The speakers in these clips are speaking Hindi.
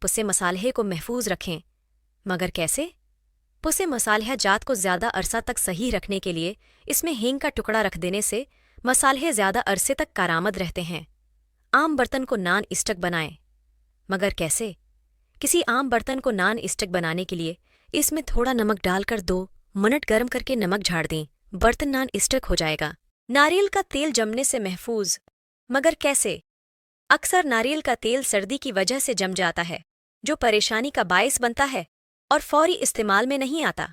पुसे मसाले को महफूज रखें। मगर कैसे? पुसे मसाले जात को ज़्यादा अरसा तक सही रखने के लिए इसमें हींग का टुकड़ा रख देने से मसाले ज़्यादा अरसे तक कारामद रहते हैं। आम बर्तन को नॉन स्टिक बनाएं। मगर कैसे? किसी आम बर्तन को नॉन स्टिक बनाने के लिए इसमें थोड़ा नमक डालकर 2 मिनट गर्म करके नमक झाड़ दें। बर्तन नॉन स्टिक हो जाएगा। नारियल का तेल जमने से महफूज। मगर कैसे? अक्सर नारियल का तेल सर्दी की वजह से जम जाता है, जो परेशानी का बायस बनता है और फौरी इस्तेमाल में नहीं आता।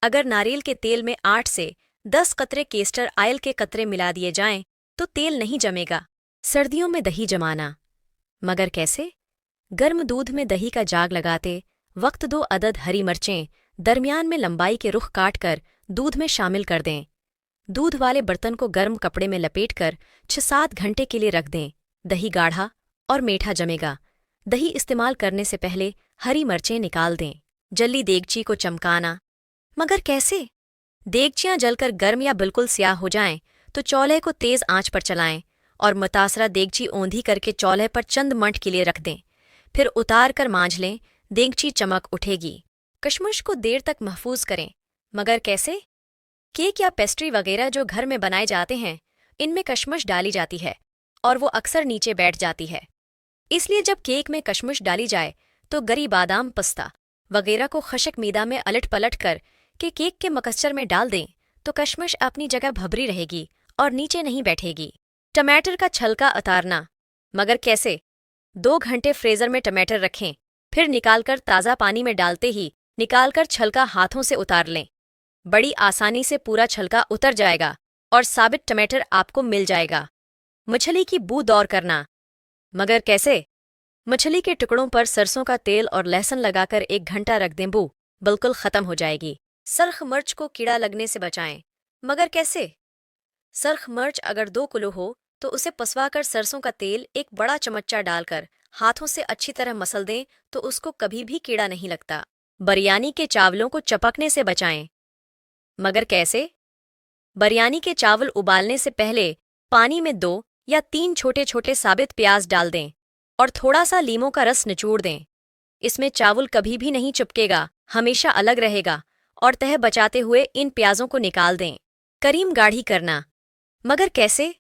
अगर नारियल के तेल में 8 से 10 कतरे केस्टर ऑयल के कतरे मिला दिए जाएं, तो तेल नहीं जमेगा। सर्दियों में दही जमाना। मगर कैसे? गर्म दूध में दही का जाग लगाते वक्त 2 अदद हरी मिर्चें दरमियान में लंबाई के रुख काटकर दूध में शामिल कर दें। दूध वाले बर्तन को गर्म कपड़े में लपेटकर 6-7 घंटे के लिए रख दें। दही गाढ़ा और मीठा जमेगा। दही इस्तेमाल करने से पहले हरी मिर्चें निकाल दें। जल्दी देगची को चमकाना। मगर कैसे? देगचियाँ जलकर गर्म या बिल्कुल स्याह हो जाएं, तो चौल्हे को तेज़ आंच पर चलाएं और मुतासरा देगची औंधी करके चौल्हे पर चंद मिनट के लिए रख दें। फिर उतार कर मांझ लें। देगची चमक उठेगी। कशमश को देर तक महफूज करें। मगर कैसे? केक या पेस्ट्री वगैरह जो घर में बनाए जाते हैं, इनमें कशमश डाली जाती है और वो अक्सर नीचे बैठ जाती है। इसलिए जब केक में कशमश डाली जाए तो गरी बादाम, पिस्ता वगैरह को खशक मीदा में अलट पलट कर के केक के मकस्चर में डाल दें, तो कशमश अपनी जगह भभरी रहेगी और नीचे नहीं बैठेगी। टमाटर का छलका उतारना। मगर कैसे? 2 घंटे फ्रीजर में टमाटर रखें, फिर निकालकर ताज़ा पानी में डालते ही निकालकर छलका हाथों से उतार लें। बड़ी आसानी से पूरा छलका उतर जाएगा और साबित टमाटर आपको मिल जाएगा। मछली की बू दौर करना। मगर कैसे? मछली के टुकड़ों पर सरसों का तेल और लहसुन लगाकर 1 घंटा रख दें। बू बिल्कुल खत्म हो जाएगी। सरख मिर्च को कीड़ा लगने से बचाएं। मगर कैसे? सरख मिर्च अगर 2 किलो हो तो उसे पसवाकर सरसों का तेल 1 बड़ा चमच्चा डालकर हाथों से अच्छी तरह मसल दें, तो उसको कभी भी कीड़ा नहीं लगता। बिरयानी के चावलों को चपकने से बचाएं। मगर कैसे? बिरयानी के चावल उबालने से पहले पानी में 2 या 3 छोटे छोटे साबित प्याज डाल दें और थोड़ा सा लीमों का रस निचोड़ दें। इसमें चावल कभी भी नहीं चिपकेगा, हमेशा अलग रहेगा और तह बचाते हुए इन प्याजों को निकाल दें। करीम गाढ़ी करना। मगर कैसे?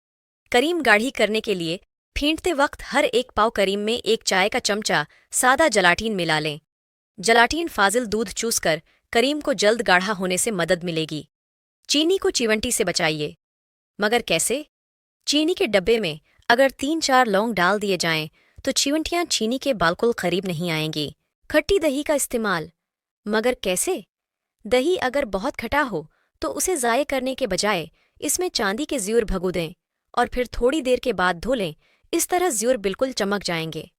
करीम गाढ़ी करने के लिए फेंटते वक्त हर 1 पाव करीम में 1 चाय का चमचा सादा जलाटीन मिला लें। जलाटीन फाजिल दूध चूसकर करीम को जल्द गाढ़ा होने से मदद मिलेगी। चीनी को चिवंटी से बचाइए। मगर कैसे? चीनी के डब्बे में अगर 3-4 लौंग डाल दिए जाएं, तो चिवंटियाँ चीनी के बिल्कुल करीब नहीं आएंगी। खट्टी दही का इस्तेमाल। मगर कैसे? दही अगर बहुत खटा हो तो उसे ज़ाये करने के बजाय इसमें चांदी के ज़्यूर भगो दें और फिर थोड़ी देर के बाद धो लें। इस तरह ज़्यूर बिल्कुल चमक जाएंगे।